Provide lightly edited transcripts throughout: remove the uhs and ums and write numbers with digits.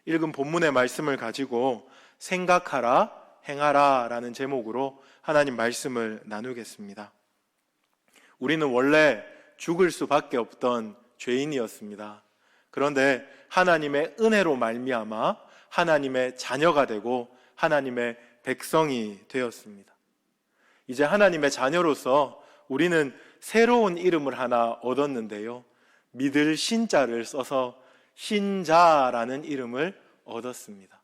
읽은 본문의 말씀을 가지고 생각하라, 행하라 라는 제목으로 하나님 말씀을 나누겠습니다. 우리는 원래 죽을 수밖에 없던 죄인이었습니다. 그런데 하나님의 은혜로 말미암아 하나님의 자녀가 되고 하나님의 백성이 되었습니다. 이제 하나님의 자녀로서 우리는 새로운 이름을 하나 얻었는데요, 믿을 신자를 써서 신자라는 이름을 얻었습니다.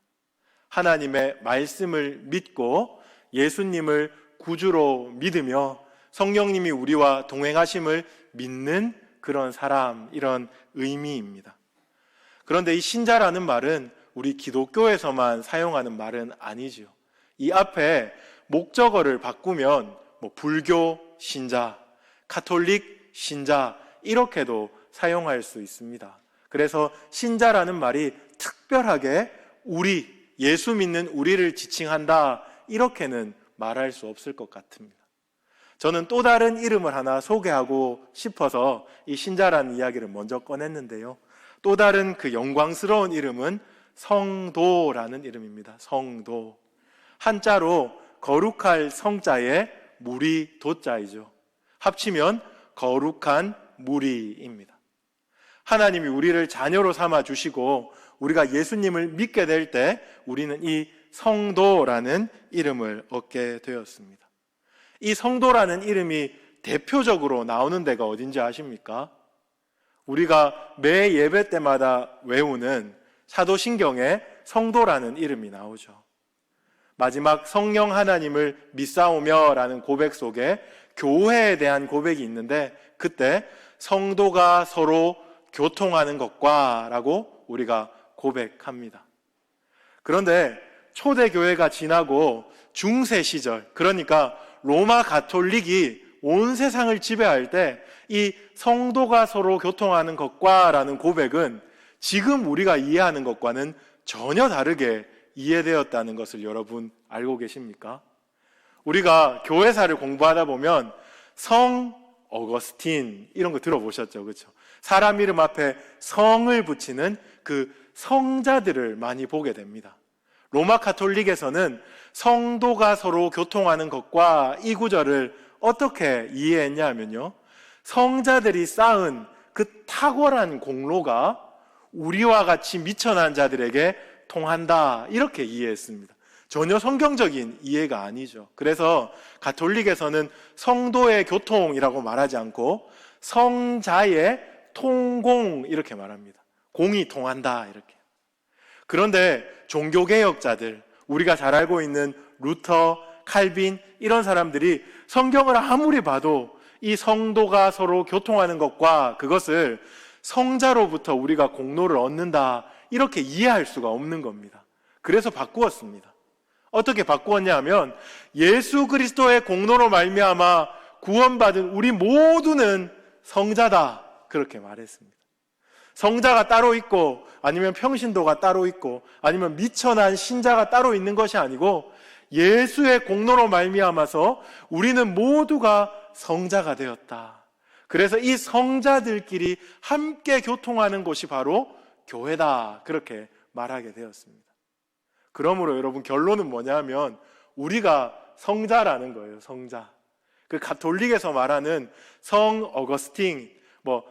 하나님의 말씀을 믿고 예수님을 구주로 믿으며 성령님이 우리와 동행하심을 믿는 그런 사람, 이런 의미입니다. 그런데 이 신자라는 말은 우리 기독교에서만 사용하는 말은 아니죠. 이 앞에 목적어를 바꾸면 불교 신자, 카톨릭 신자 이렇게도 사용할 수 있습니다. 그래서 신자라는 말이 특별하게 우리, 예수 믿는 우리를 지칭한다 이렇게는 말할 수 없을 것 같습니다. 저는 또 다른 이름을 하나 소개하고 싶어서 이 신자라는 이야기를 먼저 꺼냈는데요, 또 다른 그 영광스러운 이름은 성도라는 이름입니다. 성도. 한자로 거룩할 성자에 무리 도자이죠. 합치면 거룩한 무리입니다. 하나님이 우리를 자녀로 삼아 주시고 우리가 예수님을 믿게 될 때 우리는 이 성도라는 이름을 얻게 되었습니다. 이 성도라는 이름이 대표적으로 나오는 데가 어딘지 아십니까? 우리가 매 예배 때마다 외우는 사도신경에 성도라는 이름이 나오죠. 마지막 성령 하나님을 믿사오며 라는 고백 속에 교회에 대한 고백이 있는데, 그때 성도가 서로 교통하는 것과 라고 우리가 고백합니다. 그런데 초대교회가 지나고 중세 시절, 그러니까 로마 가톨릭이 온 세상을 지배할 때 이 성도가 서로 교통하는 것과 라는 고백은 지금 우리가 이해하는 것과는 전혀 다르게 이해되었다는 것을 여러분 알고 계십니까? 우리가 교회사를 공부하다 보면 성 어거스틴 이런 거 들어보셨죠? 그렇죠? 사람 이름 앞에 성을 붙이는 그 성자들을 많이 보게 됩니다. 로마 가톨릭에서는 성도가 서로 교통하는 것과 이 구절을 어떻게 이해했냐 하면요, 성자들이 쌓은 그 탁월한 공로가 우리와 같이 미천한 자들에게 통한다 이렇게 이해했습니다. 전혀 성경적인 이해가 아니죠. 그래서 가톨릭에서는 성도의 교통이라고 말하지 않고 성자의 통공 이렇게 말합니다. 공이 통한다 이렇게. 그런데 종교개혁자들, 우리가 잘 알고 있는 루터, 칼빈 이런 사람들이 성경을 아무리 봐도 이 성도가 서로 교통하는 것과 그것을 성자로부터 우리가 공로를 얻는다 이렇게 이해할 수가 없는 겁니다. 그래서 바꾸었습니다. 어떻게 바꾸었냐 하면 예수 그리스도의 공로로 말미암아 구원받은 우리 모두는 성자다 그렇게 말했습니다. 성자가 따로 있고 아니면 평신도가 따로 있고 아니면 미천한 신자가 따로 있는 것이 아니고 예수의 공로로 말미암아서 우리는 모두가 성자가 되었다. 그래서 이 성자들끼리 함께 교통하는 곳이 바로 교회다 그렇게 말하게 되었습니다. 그러므로 여러분 결론은 뭐냐면 우리가 성자라는 거예요. 성자. 그 가톨릭에서 말하는 성 어거스틴,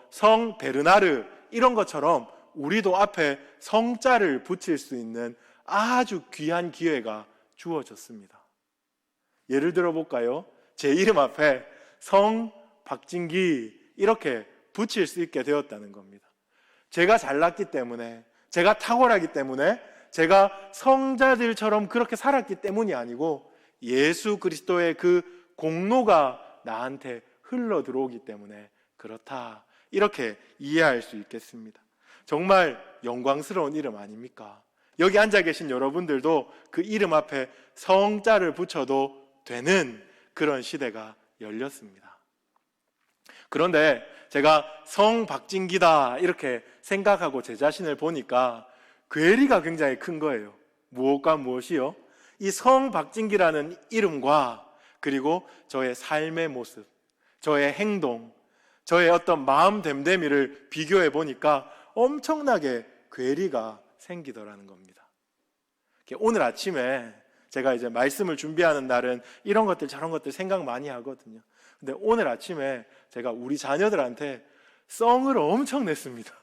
성 베르나르 이런 것처럼 우리도 앞에 성자를 붙일 수 있는 아주 귀한 기회가 주어졌습니다. 예를 들어 볼까요? 제 이름 앞에 성 박진기 이렇게 붙일 수 있게 되었다는 겁니다. 제가 잘났기 때문에, 제가 탁월하기 때문에, 제가 성자들처럼 그렇게 살았기 때문이 아니고 예수 그리스도의 그 공로가 나한테 흘러 들어오기 때문에 그렇다 이렇게 이해할 수 있겠습니다. 정말 영광스러운 이름 아닙니까? 여기 앉아 계신 여러분들도 그 이름 앞에 성자를 붙여도 되는 그런 시대가 열렸습니다. 그런데 제가 성 박진기다 이렇게 생각하고 제 자신을 보니까 괴리가 굉장히 큰 거예요. 무엇과 무엇이요? 이 성 박진기라는 이름과 그리고 저의 삶의 모습, 저의 행동, 저의 어떤 마음 됨됨이를 비교해 보니까 엄청나게 괴리가 생기더라는 겁니다. 오늘 아침에 제가 이제 말씀을 준비하는 날은 이런 것들 저런 것들 생각 많이 하거든요. 근데 오늘 아침에 제가 우리 자녀들한테 썽을 엄청 냈습니다.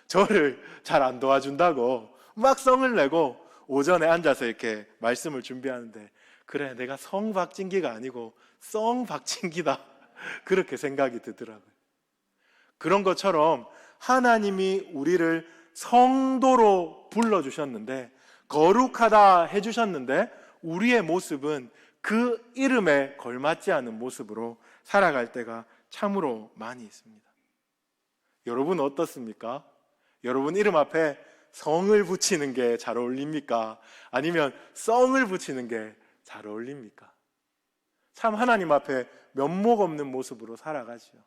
저를 잘 안 도와준다고 막 썽을 내고 오전에 앉아서 이렇게 말씀을 준비하는데, 그래, 내가 성박진기가 아니고 썽박진기다, 그렇게 생각이 들더라고요. 그런 것처럼 하나님이 우리를 성도로 불러주셨는데, 거룩하다 해주셨는데, 우리의 모습은 그 이름에 걸맞지 않은 모습으로 살아갈 때가 참으로 많이 있습니다. 여러분 어떻습니까? 여러분 이름 앞에 성을 붙이는 게 잘 어울립니까? 아니면 썽을 붙이는 게 잘 어울립니까? 참 하나님 앞에 면목 없는 모습으로 살아가지요.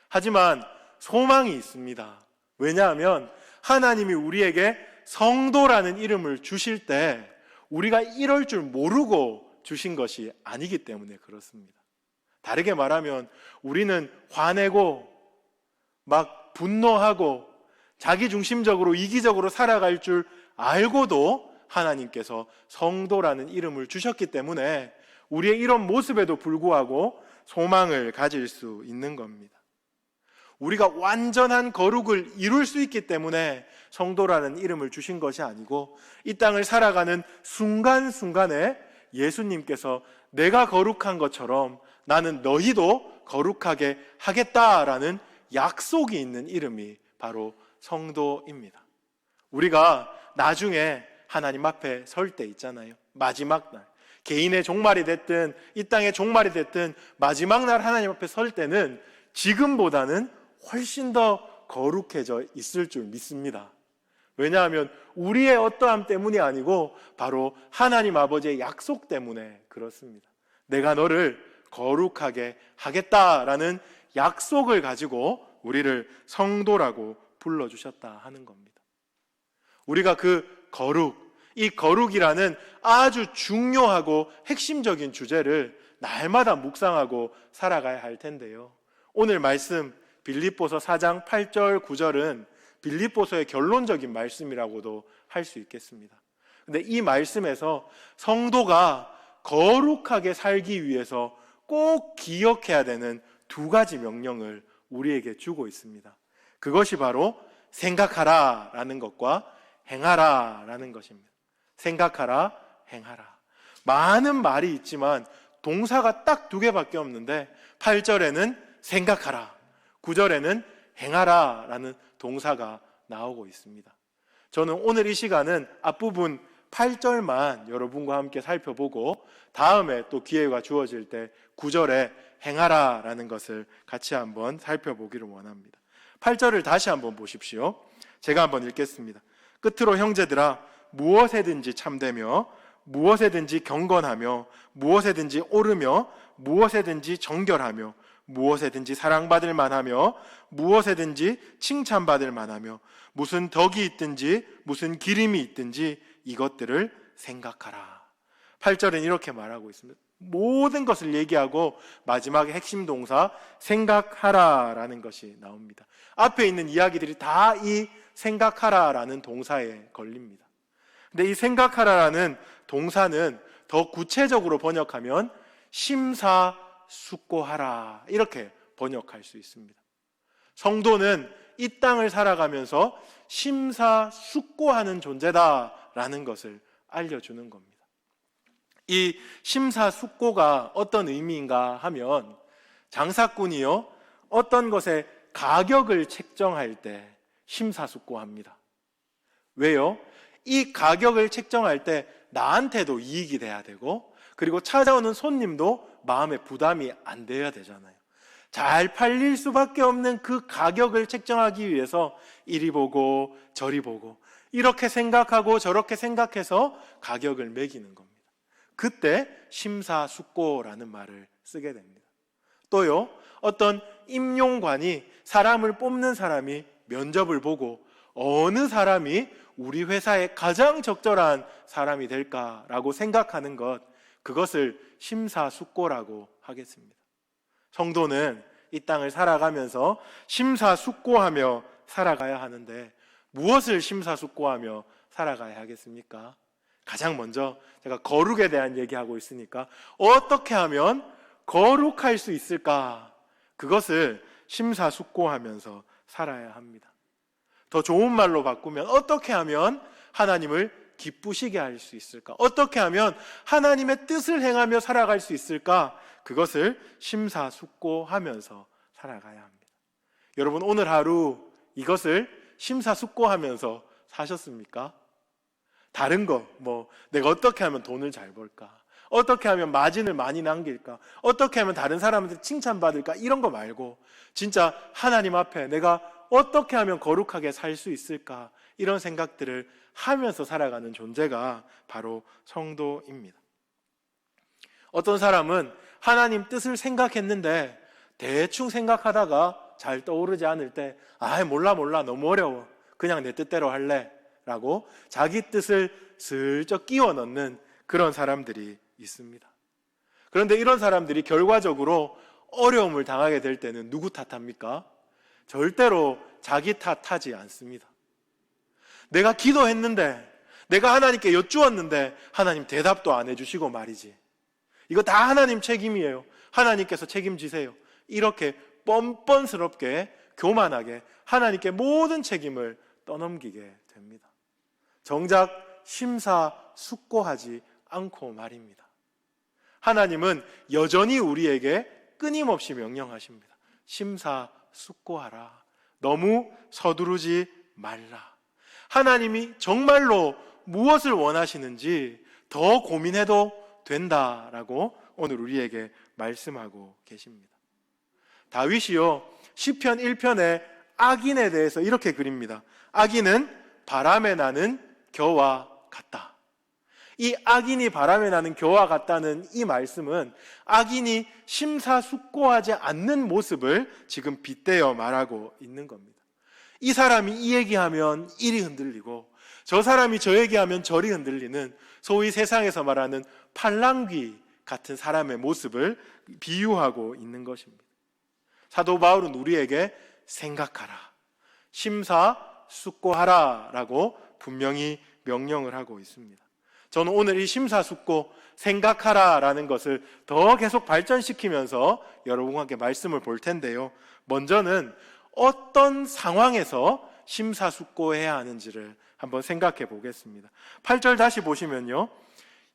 하지만 소망이 있습니다. 왜냐하면 하나님이 우리에게 성도라는 이름을 주실 때 우리가 이럴 줄 모르고 주신 것이 아니기 때문에 그렇습니다. 다르게 말하면 우리는 화내고 막 분노하고 자기중심적으로 이기적으로 살아갈 줄 알고도 하나님께서 성도라는 이름을 주셨기 때문에 우리의 이런 모습에도 불구하고 소망을 가질 수 있는 겁니다. 우리가 완전한 거룩을 이룰 수 있기 때문에 성도라는 이름을 주신 것이 아니고, 이 땅을 살아가는 순간순간에 예수님께서 내가 거룩한 것처럼 나는 너희도 거룩하게 하겠다라는 약속이 있는 이름이 바로 성도입니다. 우리가 나중에 하나님 앞에 설 때 있잖아요. 마지막 날, 개인의 종말이 됐든 이 땅의 종말이 됐든 마지막 날 하나님 앞에 설 때는 지금보다는 훨씬 더 거룩해져 있을 줄 믿습니다. 왜냐하면 우리의 어떠함 때문이 아니고 바로 하나님 아버지의 약속 때문에 그렇습니다. 내가 너를 거룩하게 하겠다라는 약속을 가지고 우리를 성도라고 불러주셨다 하는 겁니다. 우리가 그 거룩, 이 거룩이라는 아주 중요하고 핵심적인 주제를 날마다 묵상하고 살아가야 할 텐데요. 오늘 말씀 빌립보서 4장 8절 9절은 빌립보서의 결론적인 말씀이라고도 할 수 있겠습니다. 근데 이 말씀에서 성도가 거룩하게 살기 위해서 꼭 기억해야 되는 두 가지 명령을 우리에게 주고 있습니다. 그것이 바로 생각하라 라는 것과 행하라 라는 것입니다. 생각하라, 행하라. 많은 말이 있지만 동사가 딱 두 개밖에 없는데 8절에는 생각하라, 9절에는 행하라 라는 동사가 나오고 있습니다. 저는 오늘 이 시간은 앞부분 8절만 여러분과 함께 살펴보고 다음에 또 기회가 주어질 때 9절에 행하라 라는 것을 같이 한번 살펴보기를 원합니다. 8절을 다시 한번 보십시오. 제가 한번 읽겠습니다. 끝으로 형제들아, 무엇에든지 참되며 무엇에든지 경건하며 무엇에든지 옳으며 무엇에든지 정결하며 무엇에든지 사랑받을 만하며 무엇에든지 칭찬받을 만하며 무슨 덕이 있든지 무슨 기림이 있든지 이것들을 생각하라. 8절은 이렇게 말하고 있습니다. 모든 것을 얘기하고 마지막에 핵심 동사 생각하라 라는 것이 나옵니다. 앞에 있는 이야기들이 다 이 생각하라 라는 동사에 걸립니다. 근데 이 생각하라라는 동사는 더 구체적으로 번역하면 심사숙고하라 이렇게 번역할 수 있습니다. 성도는 이 땅을 살아가면서 심사숙고하는 존재다라는 것을 알려주는 겁니다. 이 심사숙고가 어떤 의미인가 하면 장사꾼이요, 어떤 것의 가격을 책정할 때 심사숙고합니다. 왜요? 이 가격을 책정할 때 나한테도 이익이 돼야 되고 그리고 찾아오는 손님도 마음에 부담이 안 돼야 되잖아요. 잘 팔릴 수밖에 없는 그 가격을 책정하기 위해서 이리 보고 저리 보고 이렇게 생각하고 저렇게 생각해서 가격을 매기는 겁니다. 그때 심사숙고라는 말을 쓰게 됩니다. 또요, 어떤 임용관이 사람을 뽑는 사람이 면접을 보고 어느 사람이 우리 회사에 가장 적절한 사람이 될까라고 생각하는 것, 그것을 심사숙고라고 하겠습니다. 성도는 이 땅을 살아가면서 심사숙고하며 살아가야 하는데 무엇을 심사숙고하며 살아가야 하겠습니까? 가장 먼저 제가 거룩에 대한 얘기하고 있으니까 어떻게 하면 거룩할 수 있을까? 그것을 심사숙고하면서 살아야 합니다. 더 좋은 말로 바꾸면 어떻게 하면 하나님을 기쁘시게 할 수 있을까? 어떻게 하면 하나님의 뜻을 행하며 살아갈 수 있을까? 그것을 심사숙고하면서 살아가야 합니다. 여러분, 오늘 하루 이것을 심사숙고하면서 사셨습니까? 다른 거, 내가 어떻게 하면 돈을 잘 벌까? 어떻게 하면 마진을 많이 남길까? 어떻게 하면 다른 사람한테 칭찬받을까? 이런 거 말고 진짜 하나님 앞에 내가 어떻게 하면 거룩하게 살 수 있을까? 이런 생각들을 하면서 살아가는 존재가 바로 성도입니다. 어떤 사람은 하나님 뜻을 생각했는데 대충 생각하다가 잘 떠오르지 않을 때 몰라 너무 어려워 그냥 내 뜻대로 할래 라고 자기 뜻을 슬쩍 끼워 넣는 그런 사람들이 있습니다. 그런데 이런 사람들이 결과적으로 어려움을 당하게 될 때는 누구 탓합니까? 절대로 자기 탓하지 않습니다. 내가 기도했는데, 내가 하나님께 여쭈었는데 하나님 대답도 안 해주시고 말이지. 이거 다 하나님 책임이에요. 하나님께서 책임지세요. 이렇게 뻔뻔스럽게 교만하게 하나님께 모든 책임을 떠넘기게 됩니다. 정작 심사숙고하지 않고 말입니다. 하나님은 여전히 우리에게 끊임없이 명령하십니다. 심사숙고하라. 너무 서두르지 말라. 하나님이 정말로 무엇을 원하시는지 더 고민해도 된다라고 오늘 우리에게 말씀하고 계십니다. 다윗이요, 시편 1편의 악인에 대해서 이렇게 그립니다. 악인은 바람에 나는 겨와 같다. 이 악인이 바람에 나는 겨와 같다는 이 말씀은 악인이 심사숙고하지 않는 모습을 지금 빗대어 말하고 있는 겁니다. 이 사람이 이 얘기하면 이리 흔들리고 저 사람이 저 얘기하면 저리 흔들리는 소위 세상에서 말하는 팔랑귀 같은 사람의 모습을 비유하고 있는 것입니다. 사도 바울은 우리에게 생각하라, 심사숙고하라 라고 분명히 명령을 하고 있습니다. 저는 오늘 이 심사숙고, 생각하라 라는 것을 더 계속 발전시키면서 여러분과 함께 말씀을 볼 텐데요. 먼저는 어떤 상황에서 심사숙고해야 하는지를 한번 생각해 보겠습니다. 8절 다시 보시면요,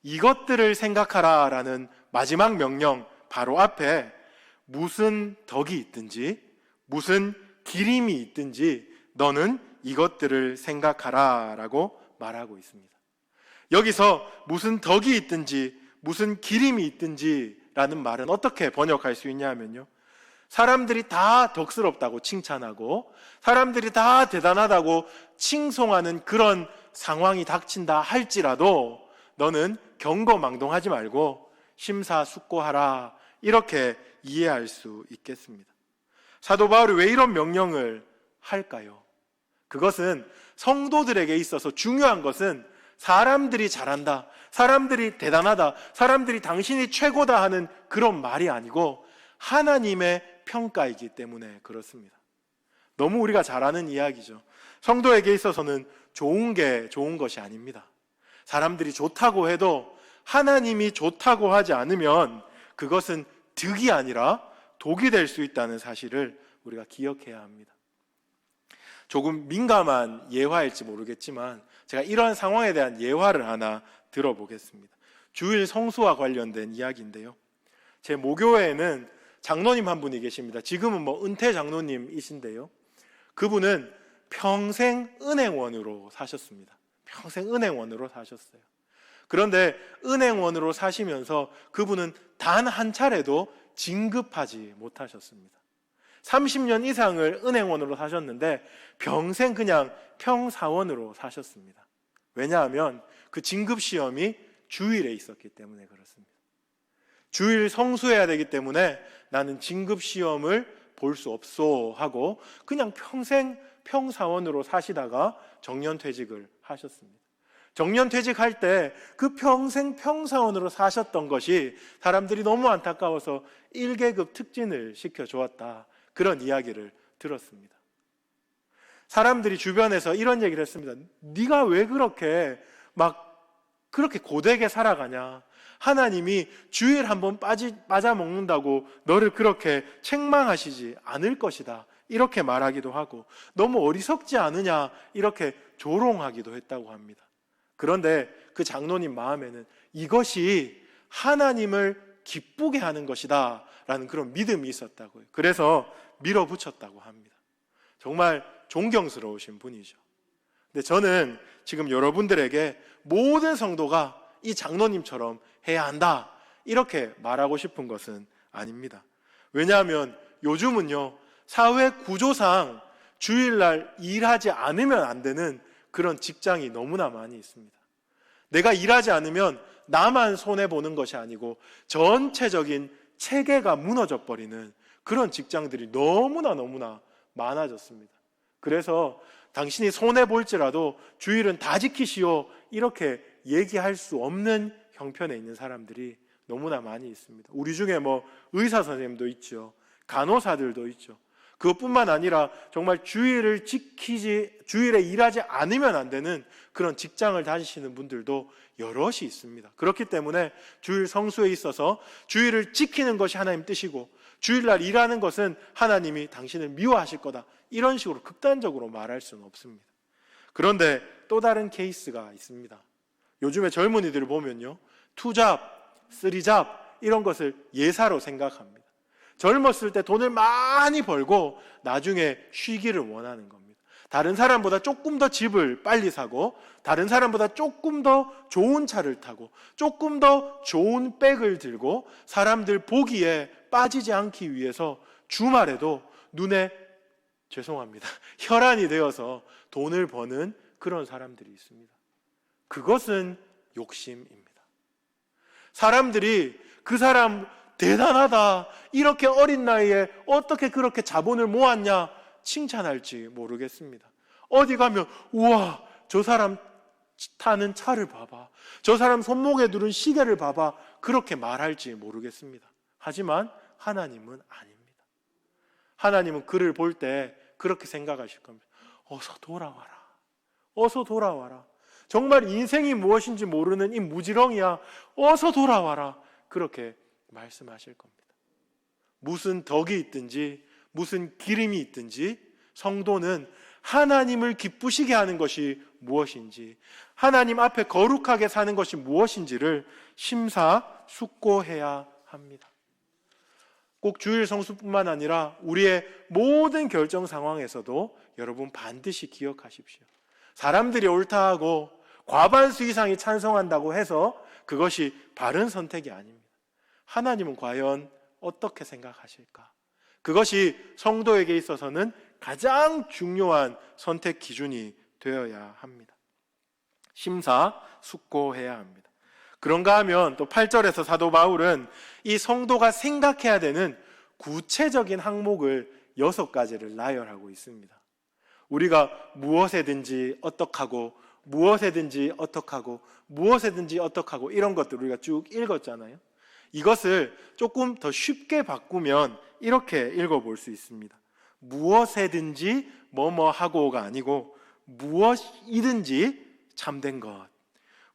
이것들을 생각하라 라는 마지막 명령 바로 앞에 무슨 덕이 있든지 무슨 기림이 있든지 너는 이것들을 생각하라 라고 말하고 있습니다. 여기서 무슨 덕이 있든지 무슨 기림이 있든지 라는 말은 어떻게 번역할 수 있냐 하면요, 사람들이 다 덕스럽다고 칭찬하고 사람들이 다 대단하다고 칭송하는 그런 상황이 닥친다 할지라도 너는 경거망동하지 말고 심사숙고하라, 이렇게 이해할 수 있겠습니다. 사도 바울이 왜 이런 명령을 할까요? 그것은 성도들에게 있어서 중요한 것은 사람들이 잘한다, 사람들이 대단하다, 사람들이 당신이 최고다 하는 그런 말이 아니고 하나님의 평가이기 때문에 그렇습니다. 너무 우리가 잘 아는 이야기죠. 성도에게 있어서는 좋은 게 좋은 것이 아닙니다. 사람들이 좋다고 해도 하나님이 좋다고 하지 않으면 그것은 득이 아니라 독이 될 수 있다는 사실을 우리가 기억해야 합니다. 조금 민감한 예화일지 모르겠지만 제가 이러한 상황에 대한 예화를 하나 들어보겠습니다. 주일 성수와 관련된 이야기인데요, 제 모교회에는 장로님 한 분이 계십니다. 지금은 은퇴 장로님이신데요, 그분은 평생 은행원으로 사셨습니다. 평생 은행원으로 사셨어요. 그런데 은행원으로 사시면서 그분은 단 한 차례도 진급하지 못하셨습니다. 30년 이상을 은행원으로 사셨는데 평생 그냥 평사원으로 사셨습니다. 왜냐하면 그 진급시험이 주일에 있었기 때문에 그렇습니다. 주일 성수해야 되기 때문에 나는 진급시험을 볼 수 없소 하고 그냥 평생 평사원으로 사시다가 정년퇴직을 하셨습니다. 정년퇴직할 때 그 평생 평사원으로 사셨던 것이 사람들이 너무 안타까워서 1계급 특진을 시켜주었다, 그런 이야기를 들었습니다. 사람들이 주변에서 이런 얘기를 했습니다. 네가 왜 그렇게 그렇게 고되게 살아가냐? 하나님이 주일 한번 빠져 먹는다고 너를 그렇게 책망하시지 않을 것이다. 이렇게 말하기도 하고, 너무 어리석지 않으냐? 이렇게 조롱하기도 했다고 합니다. 그런데 그 장로님 마음에는 이것이 하나님을 기쁘게 하는 것이다 라는 그런 믿음이 있었다고요. 그래서 밀어붙였다고 합니다. 정말 존경스러우신 분이죠. 근데 저는 지금 여러분들에게 모든 성도가 이 장로님처럼 해야 한다 이렇게 말하고 싶은 것은 아닙니다. 왜냐하면 요즘은요, 사회 구조상 주일날 일하지 않으면 안 되는 그런 직장이 너무나 많이 있습니다. 내가 일하지 않으면 나만 손해보는 것이 아니고 전체적인 체계가 무너져 버리는 그런 직장들이 너무나 많아졌습니다. 그래서 당신이 손해볼지라도 주일은 다 지키시오 이렇게 얘기할 수 없는 형편에 있는 사람들이 너무나 많이 있습니다. 우리 중에 의사 선생님도 있죠. 간호사들도 있죠. 그것뿐만 아니라 정말 주일에 일하지 않으면 안 되는 그런 직장을 다니시는 분들도 여럿이 있습니다. 그렇기 때문에 주일 성수에 있어서 주일을 지키는 것이 하나님 뜻이고 주일날 일하는 것은 하나님이 당신을 미워하실 거다 이런 식으로 극단적으로 말할 수는 없습니다. 그런데 또 다른 케이스가 있습니다. 요즘에 젊은이들을 보면요, 투잡, 쓰리잡 이런 것을 예사로 생각합니다. 젊었을 때 돈을 많이 벌고 나중에 쉬기를 원하는 겁니다. 다른 사람보다 조금 더 집을 빨리 사고, 다른 사람보다 조금 더 좋은 차를 타고, 조금 더 좋은 백을 들고 사람들 보기에 빠지지 않기 위해서 주말에도 눈에 혈안이 되어서 돈을 버는 그런 사람들이 있습니다. 그것은 욕심입니다. 사람들이 그 사람 대단하다, 이렇게 어린 나이에 어떻게 그렇게 자본을 모았냐 칭찬할지 모르겠습니다. 어디 가면 우와, 저 사람 타는 차를 봐봐, 저 사람 손목에 두른 시계를 봐봐, 그렇게 말할지 모르겠습니다. 하지만 하나님은 아닙니다. 하나님은 그를 볼 때 그렇게 생각하실 겁니다. 어서 돌아와라, 어서 돌아와라. 정말 인생이 무엇인지 모르는 이 무지렁이야, 어서 돌아와라. 그렇게 말씀하실 겁니다. 무슨 덕이 있든지 무슨 기름이 있든지 성도는 하나님을 기쁘시게 하는 것이 무엇인지, 하나님 앞에 거룩하게 사는 것이 무엇인지를 심사숙고해야 합니다. 꼭 주일 성수뿐만 아니라 우리의 모든 결정 상황에서도 여러분 반드시 기억하십시오. 사람들이 옳다 하고 과반수 이상이 찬성한다고 해서 그것이 바른 선택이 아닙니다. 하나님은 과연 어떻게 생각하실까? 그것이 성도에게 있어서는 가장 중요한 선택 기준이 되어야 합니다. 심사숙고해야 합니다. 그런가 하면 또 8절에서 사도 바울은 이 성도가 생각해야 되는 구체적인 항목을 6가지를 나열하고 있습니다. 우리가 무엇에든지 어떡하고, 무엇에든지 어떡하고, 무엇에든지 어떡하고 이런 것들 우리가 쭉 읽었잖아요. 이것을 조금 더 쉽게 바꾸면 이렇게 읽어볼 수 있습니다. 무엇에든지 뭐뭐하고가 아니고 무엇이든지 참된 것,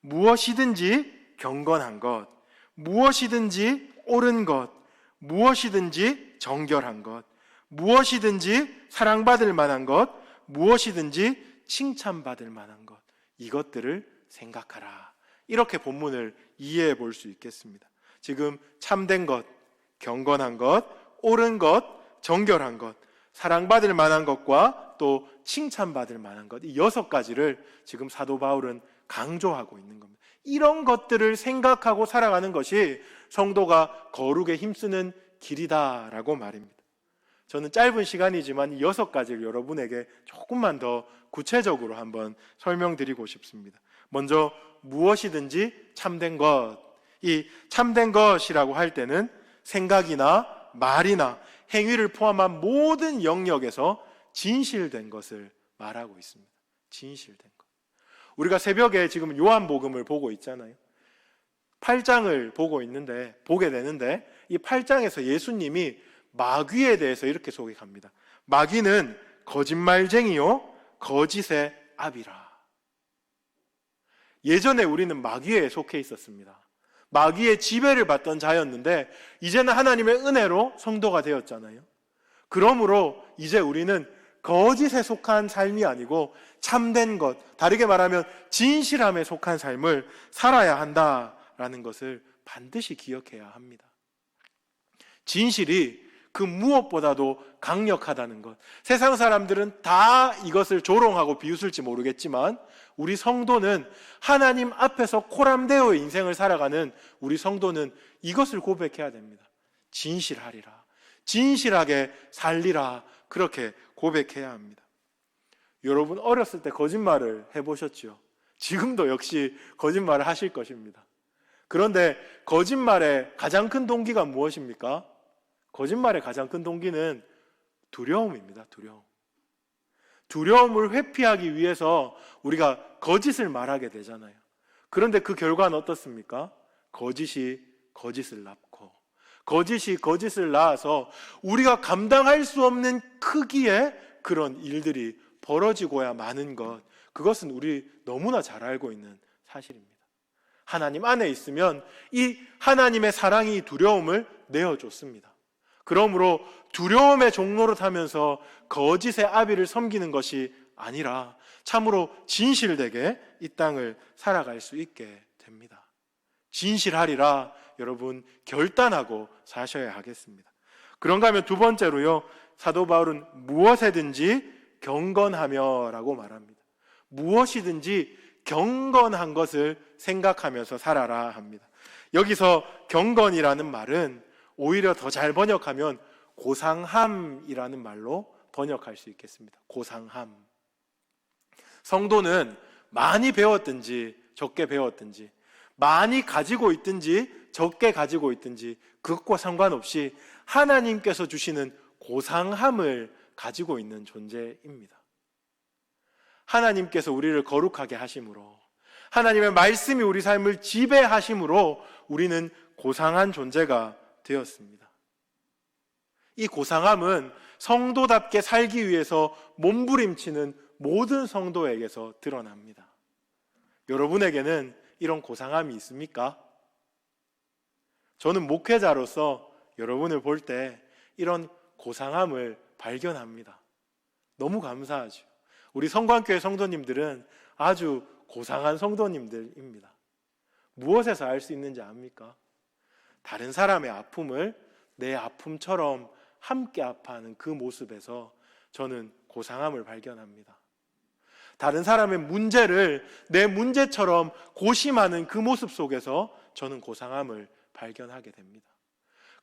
무엇이든지 경건한 것, 무엇이든지 옳은 것, 무엇이든지 정결한 것, 무엇이든지 사랑받을 만한 것, 무엇이든지 칭찬받을 만한 것, 이것들을 생각하라. 이렇게 본문을 이해해 볼 수 있겠습니다. 지금 참된 것, 경건한 것, 옳은 것, 정결한 것, 사랑받을 만한 것과 또 칭찬받을 만한 것, 이 6가지를 지금 사도 바울은 강조하고 있는 겁니다. 이런 것들을 생각하고 살아가는 것이 성도가 거룩에 힘쓰는 길이다라고 말입니다. 저는 짧은 시간이지만 이 6가지를 여러분에게 조금만 더 구체적으로 한번 설명드리고 싶습니다. 먼저 무엇이든지 참된 것, 이 참된 것이라고 할 때는 생각이나 말이나 행위를 포함한 모든 영역에서 진실된 것을 말하고 있습니다. 진실된 것. 우리가 새벽에 지금 요한복음을 보고 있잖아요. 8장을 보게 되는데 이 8장에서 예수님이 마귀에 대해서 이렇게 소개합니다. 마귀는 거짓말쟁이요 거짓의 압이라. 예전에 우리는 마귀에 속해 있었습니다. 마귀의 지배를 받던 자였는데 이제는 하나님의 은혜로 성도가 되었잖아요. 그러므로 이제 우리는 거짓에 속한 삶이 아니고 참된 것, 다르게 말하면 진실함에 속한 삶을 살아야 한다라는 것을 반드시 기억해야 합니다. 진실이 그 무엇보다도 강력하다는 것. 세상 사람들은 다 이것을 조롱하고 비웃을지 모르겠지만 우리 성도는 하나님 앞에서 코람데오의 인생을 살아가는 우리 성도는 이것을 고백해야 됩니다. 진실하리라. 진실하게 살리라. 그렇게 고백해야 합니다. 여러분 어렸을 때 거짓말을 해보셨죠? 지금도 역시 거짓말을 하실 것입니다. 그런데 거짓말의 가장 큰 동기가 무엇입니까? 거짓말의 가장 큰 동기는 두려움입니다. 두려움을 회피하기 위해서 우리가 거짓을 말하게 되잖아요. 그런데 그 결과는 어떻습니까? 거짓이 거짓을 낳고 거짓이 거짓을 낳아서 우리가 감당할 수 없는 크기의 그런 일들이 벌어지고야 마는 것, 그것은 우리 너무나 잘 알고 있는 사실입니다. 하나님 안에 있으면 이 하나님의 사랑이 두려움을 내어줬습니다. 그러므로 두려움의 종로를 타면서 거짓의 아비를 섬기는 것이 아니라 참으로 진실되게 이 땅을 살아갈 수 있게 됩니다. 진실하리라 여러분 결단하고 사셔야 하겠습니다. 그런가 하면 두 번째로요, 사도 바울은 무엇에든지 경건하며 라고 말합니다. 무엇이든지 경건한 것을 생각하면서 살아라 합니다. 여기서 경건이라는 말은 오히려 더 잘 번역하면 고상함이라는 말로 번역할 수 있겠습니다. 고상함. 성도는 많이 배웠든지 적게 배웠든지, 많이 가지고 있든지 적게 가지고 있든지 그것과 상관없이 하나님께서 주시는 고상함을 가지고 있는 존재입니다. 하나님께서 우리를 거룩하게 하심으로, 하나님의 말씀이 우리 삶을 지배하심으로 우리는 고상한 존재가 되었습니다. 이 고상함은 성도답게 살기 위해서 몸부림치는 모든 성도에게서 드러납니다. 여러분에게는 이런 고상함이 있습니까? 저는 목회자로서 여러분을 볼 때 이런 고상함을 발견합니다. 너무 감사하죠. 우리 성광교회 성도님들은 아주 고상한 성도님들입니다. 무엇에서 알 수 있는지 압니까? 다른 사람의 아픔을 내 아픔처럼 함께 아파하는 그 모습에서 저는 고상함을 발견합니다. 다른 사람의 문제를 내 문제처럼 고심하는 그 모습 속에서 저는 고상함을 발견하게 됩니다.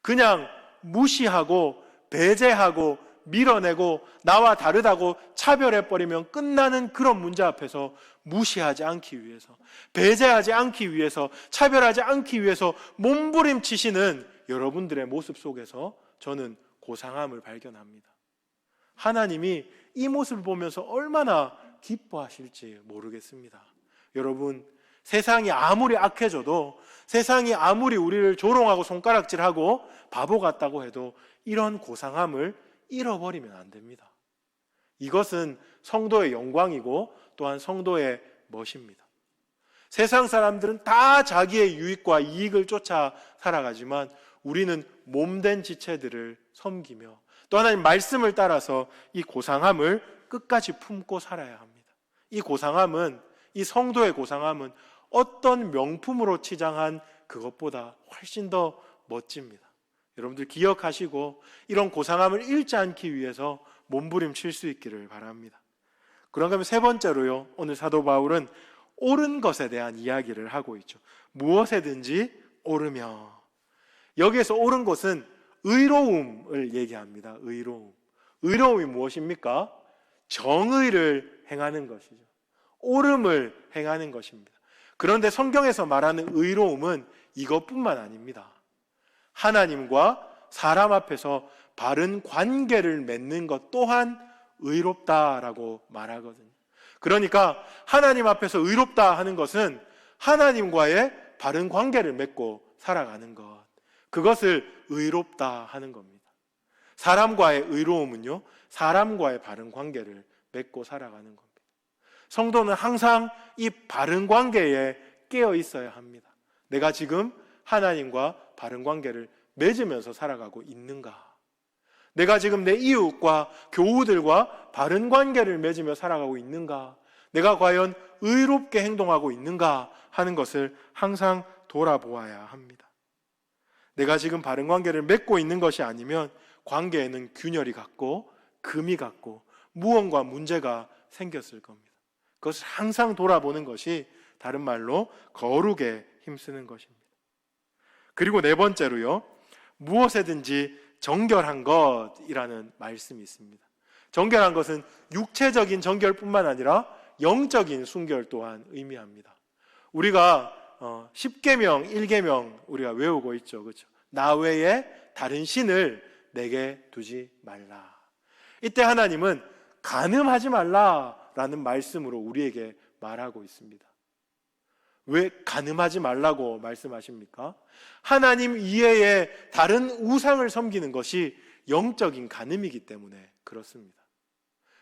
그냥 무시하고 배제하고 밀어내고 나와 다르다고 차별해버리면 끝나는 그런 문제 앞에서 무시하지 않기 위해서, 배제하지 않기 위해서, 차별하지 않기 위해서 몸부림치시는 여러분들의 모습 속에서 저는 고상함을 발견합니다. 하나님이 이 모습을 보면서 얼마나 기뻐하실지 모르겠습니다. 여러분, 세상이 아무리 악해져도, 세상이 아무리 우리를 조롱하고 손가락질하고 바보 같다고 해도 이런 고상함을 잃어버리면 안 됩니다. 이것은 성도의 영광이고 또한 성도의 멋입니다. 세상 사람들은 다 자기의 유익과 이익을 쫓아 살아가지만 우리는 몸된 지체들을 섬기며 또 하나님 말씀을 따라서 이 고상함을 끝까지 품고 살아야 합니다. 이 고상함은, 이 성도의 고상함은 어떤 명품으로 치장한 그것보다 훨씬 더 멋집니다. 여러분들 기억하시고 이런 고상함을 잃지 않기 위해서 몸부림칠 수 있기를 바랍니다. 그런가 하면 세 번째로요, 오늘 사도 바울은 옳은 것에 대한 이야기를 하고 있죠. 무엇에든지 옳으며. 여기에서 옳은 것은 의로움을 얘기합니다. 의로움. 의로움이 무엇입니까? 정의를 행하는 것이죠. 옳음을 행하는 것입니다. 그런데 성경에서 말하는 의로움은 이것뿐만 아닙니다. 하나님과 사람 앞에서 바른 관계를 맺는 것 또한 의롭다라고 말하거든요. 그러니까 하나님 앞에서 의롭다 하는 것은 하나님과의 바른 관계를 맺고 살아가는 것, 그것을 의롭다 하는 겁니다. 사람과의 의로움은요, 사람과의 바른 관계를 맺고 살아가는 겁니다. 성도는 항상 이 바른 관계에 깨어 있어야 합니다. 내가 지금 하나님과 바른 관계를 맺으면서 살아가고 있는가? 내가 지금 내 이웃과 교우들과 바른 관계를 맺으며 살아가고 있는가? 내가 과연 의롭게 행동하고 있는가 하는 것을 항상 돌아보아야 합니다. 내가 지금 바른 관계를 맺고 있는 것이 아니면 관계에는 균열이 갔고 금이 갔고 무언가 문제가 생겼을 겁니다. 그것을 항상 돌아보는 것이 다른 말로 거룩에 힘쓰는 것입니다. 그리고 네 번째로요, 무엇에든지 정결한 것이라는 말씀이 있습니다. 정결한 것은 육체적인 정결뿐만 아니라 영적인 순결 또한 의미합니다. 우리가 10계명, 1계명 우리가 외우고 있죠. 그렇죠? 나 외에 다른 신을 내게 두지 말라. 이때 하나님은 간음하지 말라라는 말씀으로 우리에게 말하고 있습니다. 왜 간음하지 말라고 말씀하십니까? 하나님 이외에 다른 우상을 섬기는 것이 영적인 간음이기 때문에 그렇습니다.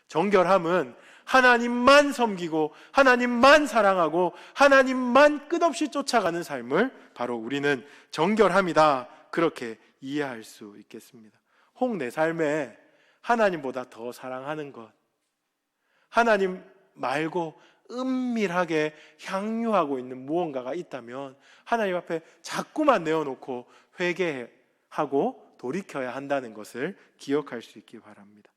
정결함은 하나님만 섬기고 하나님만 사랑하고 하나님만 끝없이 쫓아가는 삶을 바로 우리는 정결함이다, 그렇게 이해할 수 있겠습니다. 혹 내 삶에 하나님보다 더 사랑하는 것, 하나님 말고 은밀하게 향유하고 있는 무언가가 있다면 하나님 앞에 자꾸만 내어놓고 회개하고 돌이켜야 한다는 것을 기억할 수 있기 바랍니다.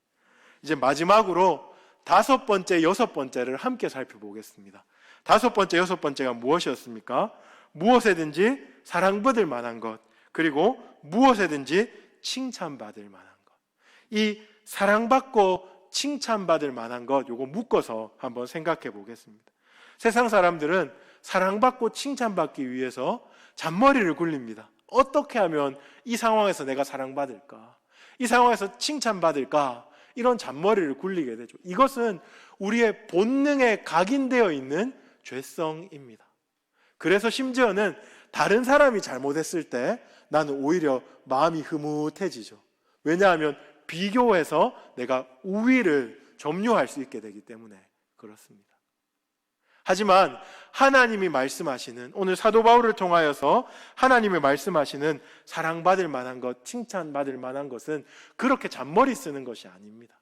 이제 마지막으로 5번째, 6번째를 함께 살펴보겠습니다. 5번째, 6번째가 무엇이었습니까? 무엇에든지 사랑받을 만한 것, 그리고 무엇에든지 칭찬받을 만한 것. 이 사랑받고 칭찬받을 만한 것, 요거 묶어서 한번 생각해 보겠습니다. 세상 사람들은 사랑받고 칭찬받기 위해서 잔머리를 굴립니다. 어떻게 하면 이 상황에서 내가 사랑받을까? 이 상황에서 칭찬받을까? 이런 잔머리를 굴리게 되죠. 이것은 우리의 본능에 각인되어 있는 죄성입니다. 그래서 심지어는 다른 사람이 잘못했을 때 나는 오히려 마음이 흐뭇해지죠. 왜냐하면 비교해서 내가 우위를 점유할 수 있게 되기 때문에 그렇습니다. 하지만 하나님이 말씀하시는, 오늘 사도 바울을 통하여서 하나님이 말씀하시는 사랑받을 만한 것, 칭찬받을 만한 것은 그렇게 잔머리 쓰는 것이 아닙니다.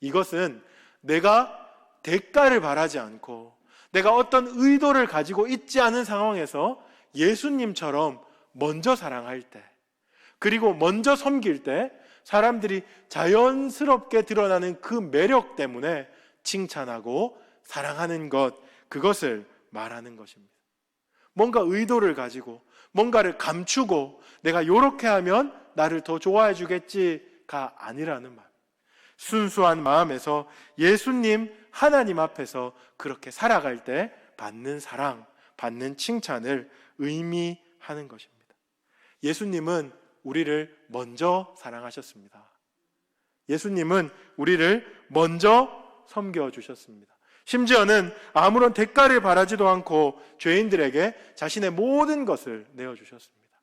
이것은 내가 대가를 바라지 않고 내가 어떤 의도를 가지고 있지 않은 상황에서 예수님처럼 먼저 사랑할 때, 그리고 먼저 섬길 때 사람들이 자연스럽게 드러나는 그 매력 때문에 칭찬하고 사랑하는 것, 그것을 말하는 것입니다. 뭔가 의도를 가지고 뭔가를 감추고 내가 이렇게 하면 나를 더 좋아해 주겠지가 아니라는 말. 순수한 마음에서 예수님, 하나님 앞에서 그렇게 살아갈 때 받는 사랑, 받는 칭찬을 의미하는 것입니다. 예수님은 우리를 먼저 사랑하셨습니다. 예수님은 우리를 먼저 섬겨주셨습니다. 심지어는 아무런 대가를 바라지도 않고 죄인들에게 자신의 모든 것을 내어주셨습니다.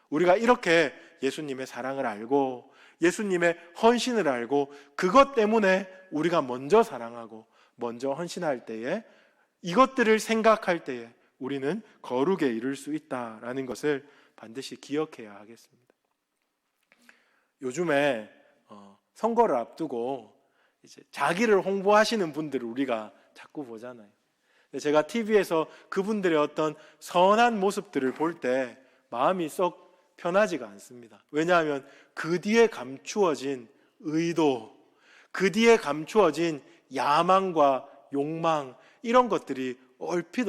우리가 이렇게 예수님의 사랑을 알고 예수님의 헌신을 알고 그것 때문에 우리가 먼저 사랑하고 먼저 헌신할 때에, 이것들을 생각할 때에 우리는 거룩에 이를 수 있다라는 것을 반드시 기억해야 하겠습니다. 요즘에 선거를 앞두고 이제 자기를 홍보하시는 분들을 우리가 자꾸 보잖아요. 제가 TV에서 그분들의 어떤 선한 모습들을 볼 때 마음이 썩 편하지가 않습니다. 왜냐하면 그 뒤에 감추어진 의도, 그 뒤에 감추어진 야망과 욕망, 이런 것들이 얼핏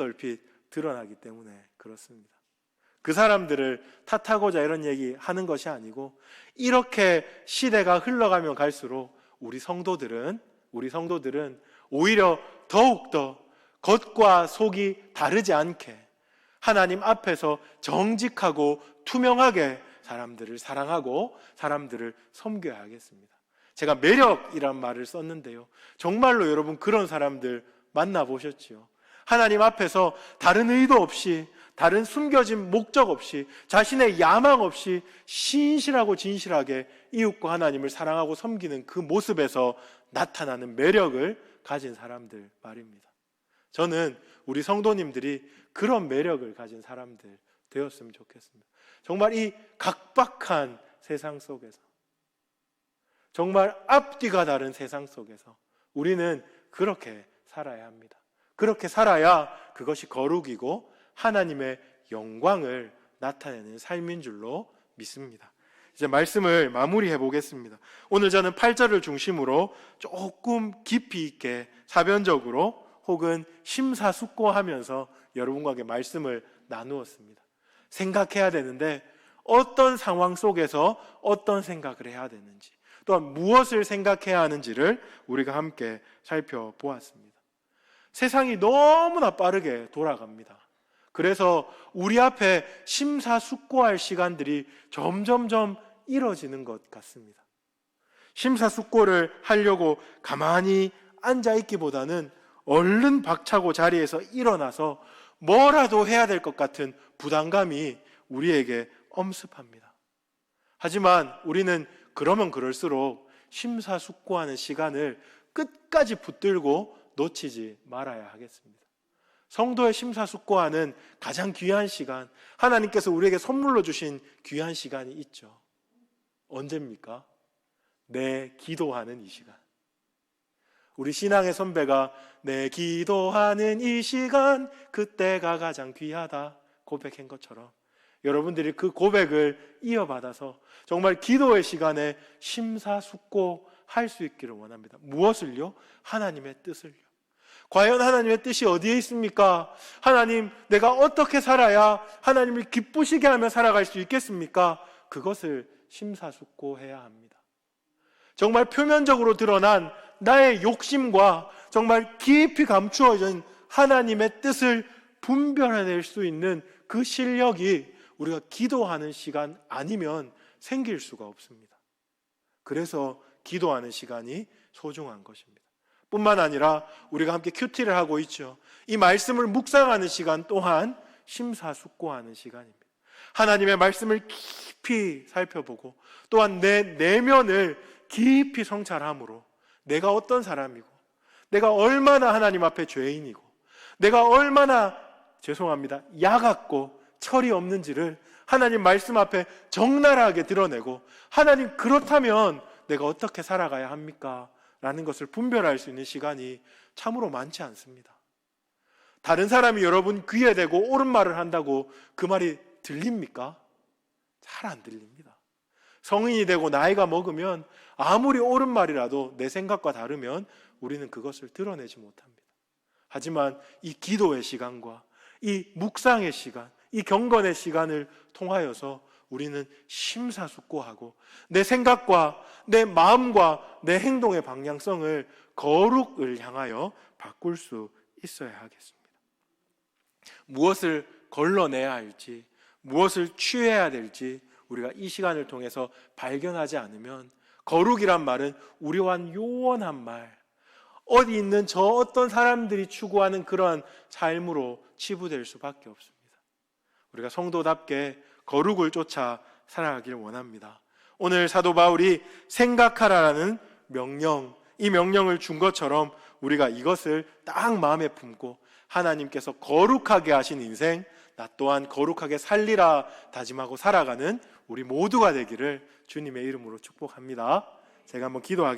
드러나기 때문에 그렇습니다. 그 사람들을 탓하고자 이런 얘기 하는 것이 아니고, 이렇게 시대가 흘러가면 갈수록 우리 성도들은 오히려 더욱더 겉과 속이 다르지 않게 하나님 앞에서 정직하고 투명하게 사람들을 사랑하고 사람들을 섬겨야 하겠습니다. 제가 매력이란 말을 썼는데요, 정말로 여러분 그런 사람들 만나보셨지요? 하나님 앞에서 다른 의도 없이, 다른 숨겨진 목적 없이, 자신의 야망 없이 신실하고 진실하게 이웃과 하나님을 사랑하고 섬기는 그 모습에서 나타나는 매력을 가진 사람들 말입니다. 저는 우리 성도님들이 그런 매력을 가진 사람들 되었으면 좋겠습니다. 정말 이 각박한 세상 속에서, 정말 앞뒤가 다른 세상 속에서 우리는 그렇게 살아야 합니다. 그렇게 살아야 그것이 거룩이고 하나님의 영광을 나타내는 삶인 줄로 믿습니다. 이제 말씀을 마무리해 보겠습니다. 오늘 저는 8절을 중심으로 조금 깊이 있게 사변적으로 혹은 심사숙고하면서 여러분과 함께 말씀을 나누었습니다. 생각해야 되는데 어떤 상황 속에서 어떤 생각을 해야 되는지, 또한 무엇을 생각해야 하는지를 우리가 함께 살펴보았습니다. 세상이 너무나 빠르게 돌아갑니다. 그래서 우리 앞에 심사숙고할 시간들이 점점점 이뤄지는 것 같습니다. 심사숙고를 하려고 가만히 앉아있기보다는 얼른 박차고 자리에서 일어나서 뭐라도 해야 될 것 같은 부담감이 우리에게 엄습합니다. 하지만 우리는 그러면 그럴수록 심사숙고하는 시간을 끝까지 붙들고 놓치지 말아야 하겠습니다. 성도의 심사숙고하는 가장 귀한 시간, 하나님께서 우리에게 선물로 주신 귀한 시간이 있죠. 언제입니까? 내 기도하는 이 시간. 우리 신앙의 선배가 내 기도하는 이 시간, 그때가 가장 귀하다 고백한 것처럼 여러분들이 그 고백을 이어받아서 정말 기도의 시간에 심사숙고할 수 있기를 원합니다. 무엇을요? 하나님의 뜻을요. 과연 하나님의 뜻이 어디에 있습니까? 하나님, 내가 어떻게 살아야 하나님을 기쁘시게 하며 살아갈 수 있겠습니까? 그것을 심사숙고해야 합니다. 정말 표면적으로 드러난 나의 욕심과 정말 깊이 감추어진 하나님의 뜻을 분별해낼 수 있는 그 실력이 우리가 기도하는 시간 아니면 생길 수가 없습니다. 그래서 기도하는 시간이 소중한 것입니다. 뿐만 아니라 우리가 함께 큐티를 하고 있죠. 이 말씀을 묵상하는 시간 또한 심사숙고하는 시간입니다. 하나님의 말씀을 깊이 살펴보고 또한 내 내면을 깊이 성찰함으로 내가 어떤 사람이고 내가 얼마나 하나님 앞에 죄인이고 내가 얼마나 야같고 철이 없는지를 하나님 말씀 앞에 적나라하게 드러내고 하나님, 그렇다면 내가 어떻게 살아가야 합니까? 라는 것을 분별할 수 있는 시간이 참으로 많지 않습니다. 다른 사람이 여러분 귀에 대고 옳은 말을 한다고 그 말이 들립니까? 잘 안 들립니다. 성인이 되고 나이가 먹으면 아무리 옳은 말이라도 내 생각과 다르면 우리는 그것을 드러내지 못합니다. 하지만 이 기도의 시간과 이 묵상의 시간, 이 경건의 시간을 통하여서 우리는 심사숙고하고 내 생각과 내 마음과 내 행동의 방향성을 거룩을 향하여 바꿀 수 있어야 하겠습니다. 무엇을 걸러내야 할지, 무엇을 취해야 될지 우리가 이 시간을 통해서 발견하지 않으면 거룩이란 말은 우리와는 요원한 말, 어디 있는 저 어떤 사람들이 추구하는 그러한 삶으로 치부될 수밖에 없습니다. 우리가 성도답게 거룩을 쫓아 살아가길 원합니다. 오늘 사도 바울이 생각하라라는 명령, 이 명령을 준 것처럼 우리가 이것을 딱 마음에 품고 하나님께서 거룩하게 하신 인생, 나 또한 거룩하게 살리라 다짐하고 살아가는 우리 모두가 되기를 주님의 이름으로 축복합니다. 제가 한번 기도하겠습니다.